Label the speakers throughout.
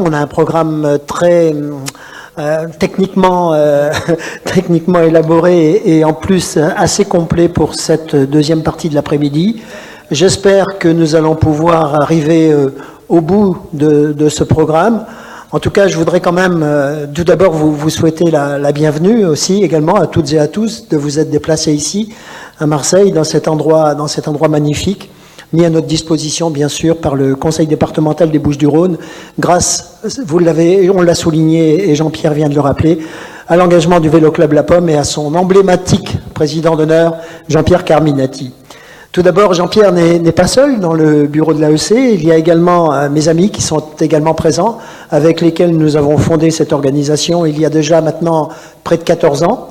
Speaker 1: On a un programme très techniquement élaboré et en plus assez complet pour cette deuxième partie de l'après-midi. J'espère que nous allons pouvoir arriver au bout de ce programme. En tout cas, je voudrais quand même tout d'abord vous souhaiter la bienvenue aussi également à toutes et à tous de vous être déplacés ici à Marseille dans cet endroit magnifique, mis à notre disposition bien sûr par le Conseil départemental des Bouches-du-Rhône, grâce, on l'a souligné et Jean-Pierre vient de le rappeler, à l'engagement du Vélo Club La Pomme et à son emblématique président d'honneur, Jean-Pierre Carminati. Tout d'abord, Jean-Pierre n'est pas seul dans le bureau de l'AEC. Il y a également mes amis qui sont également présents, avec lesquels nous avons fondé cette organisation il y a déjà maintenant près de 14 ans.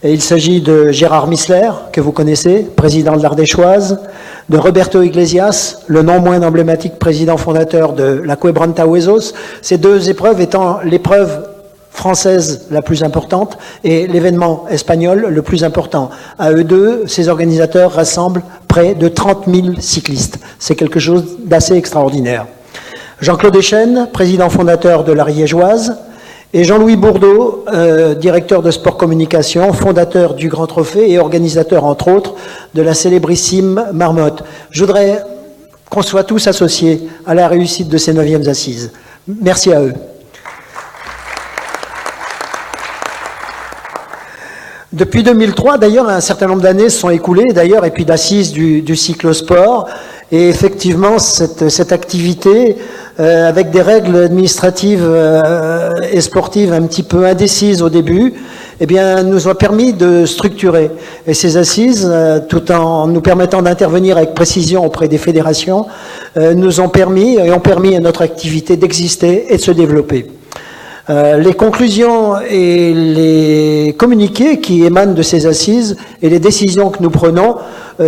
Speaker 1: Et il s'agit de Gérard Missler, que vous connaissez, président de l'Ardéchoise, de Roberto Iglesias, le non moins emblématique président fondateur de la Quebranta Huesos, ces deux épreuves étant l'épreuve française la plus importante et l'événement espagnol le plus important. À eux deux, ces organisateurs rassemblent près de 30 000 cyclistes. C'est quelque chose d'assez extraordinaire. Jean-Claude Echenne, président fondateur de l'Ariégeoise, et Jean-Louis Bourdeau, directeur de Sport Communication, fondateur du Grand Trophée et organisateur, entre autres, de la célébrissime Marmotte. Je voudrais qu'on soit tous associés à la réussite de ces 9e assises. Merci à eux. Depuis 2003, d'ailleurs, un certain nombre d'années se sont écoulées, d'ailleurs, et puis d'assises du cyclosport. Et effectivement, cette activité, avec des règles administratives et sportives un petit peu indécises au début, eh bien, nous a permis de structurer. Et ces assises, tout en nous permettant d'intervenir avec précision auprès des fédérations, nous ont permis et ont permis à notre activité d'exister et de se développer. Les conclusions et les communiqués qui émanent de ces assises et les décisions que nous prenons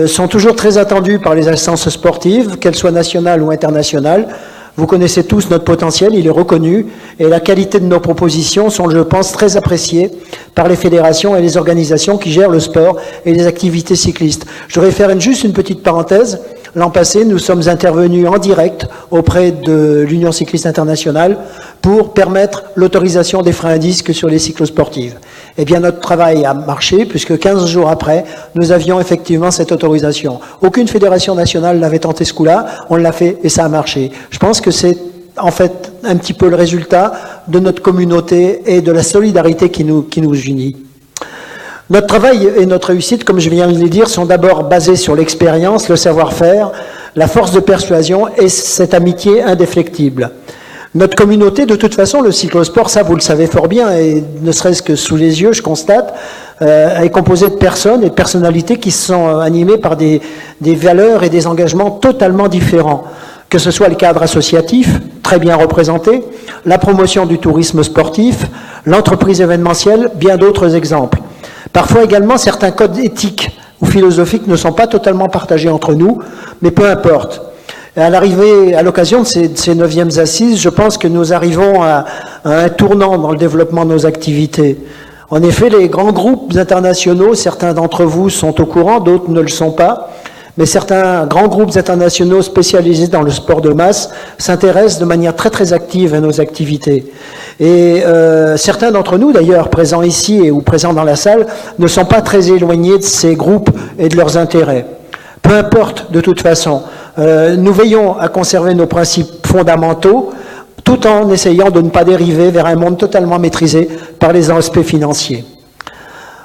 Speaker 1: sont toujours très attendus par les instances sportives, qu'elles soient nationales ou internationales. Vous connaissez tous notre potentiel, il est reconnu, et la qualité de nos propositions sont, je pense, très appréciées par les fédérations et les organisations qui gèrent le sport et les activités cyclistes. Je voudrais faire juste une petite parenthèse. L'an passé, nous sommes intervenus en direct auprès de l'Union cycliste internationale pour permettre l'autorisation des freins à disque sur les cyclosportives. Eh bien, notre travail a marché puisque 15 jours après, nous avions effectivement cette autorisation. Aucune fédération nationale n'avait tenté ce coup-là, on l'a fait et ça a marché. Je pense que c'est en fait un petit peu le résultat de notre communauté et de la solidarité qui nous unit. Notre travail et notre réussite, comme je viens de le dire, sont d'abord basés sur l'expérience, le savoir-faire, la force de persuasion et cette amitié indéfectible. Notre communauté, de toute façon, le cyclosport, ça vous le savez fort bien, et ne serait-ce que sous les yeux, je constate, est composée de personnes et de personnalités qui sont animées par des valeurs et des engagements totalement différents. Que ce soit le cadre associatif, très bien représenté, la promotion du tourisme sportif, l'entreprise événementielle, bien d'autres exemples. Parfois également, certains codes éthiques ou philosophiques ne sont pas totalement partagés entre nous, mais peu importe. À l'arrivée, à l'occasion de ces 9e assises, je pense que nous arrivons à un tournant dans le développement de nos activités. En effet, les grands groupes internationaux, certains d'entre vous sont au courant, d'autres ne le sont pas, mais certains grands groupes internationaux spécialisés dans le sport de masse s'intéressent de manière très très active à nos activités. Et certains d'entre nous, d'ailleurs, présents ici ou présents dans la salle, ne sont pas très éloignés de ces groupes et de leurs intérêts. Peu importe, de toute façon, nous veillons à conserver nos principes fondamentaux, tout en essayant de ne pas dériver vers un monde totalement maîtrisé par les aspects financiers.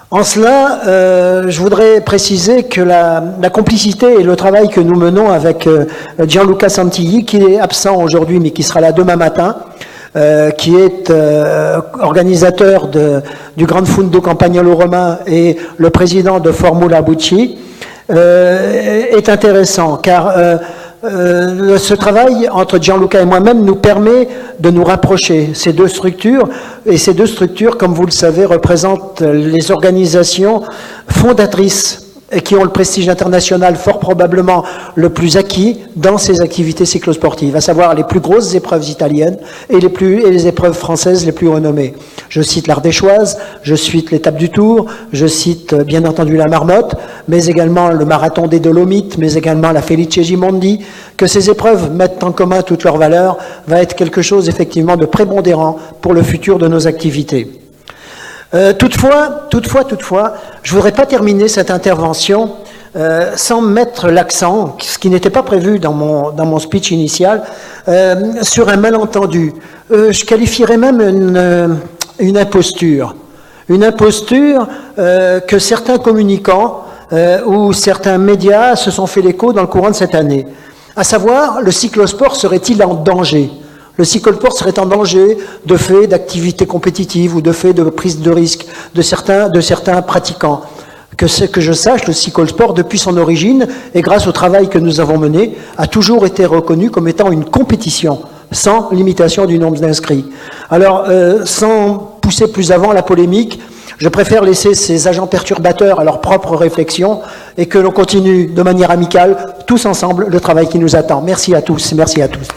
Speaker 1: En cela, je voudrais préciser que la complicité et le travail que nous menons avec Gianluca Santilli, qui est absent aujourd'hui mais qui sera là demain matin, qui est organisateur du Grand Fondo Campagnolo Romain et le président de Formula Bucci, est intéressant car ce travail entre Gianluca et moi-même nous permet de nous rapprocher. Ces deux structures, comme vous le savez, représentent les organisations fondatrices et qui ont le prestige international fort probablement le plus acquis dans ces activités cyclosportives, à savoir les plus grosses épreuves italiennes et les épreuves françaises les plus renommées. Je cite l'Ardéchoise, je cite l'étape du Tour, je cite bien entendu la Marmotte, mais également le marathon des Dolomites, mais également la Felice Gimondi, que ces épreuves mettent en commun toutes leurs valeurs, va être quelque chose effectivement de prépondérant pour le futur de nos activités. Toutefois, je voudrais pas terminer cette intervention sans mettre l'accent, ce qui n'était pas prévu dans mon speech initial, sur un malentendu. Je qualifierais même une imposture. Une imposture que certains communicants ou certains médias se sont fait l'écho dans le courant de cette année. À savoir, le cyclosport serait-il en danger ? Le cyclosport serait en danger de fait d'activités compétitives ou de fait de prise de risque de certains pratiquants. Que je sache, le cyclosport, depuis son origine, et grâce au travail que nous avons mené, a toujours été reconnu comme étant une compétition, sans limitation du nombre d'inscrits. Alors, sans pousser plus avant la polémique, je préfère laisser ces agents perturbateurs à leur propre réflexion et que l'on continue de manière amicale, tous ensemble, le travail qui nous attend. Merci à tous, merci à tous.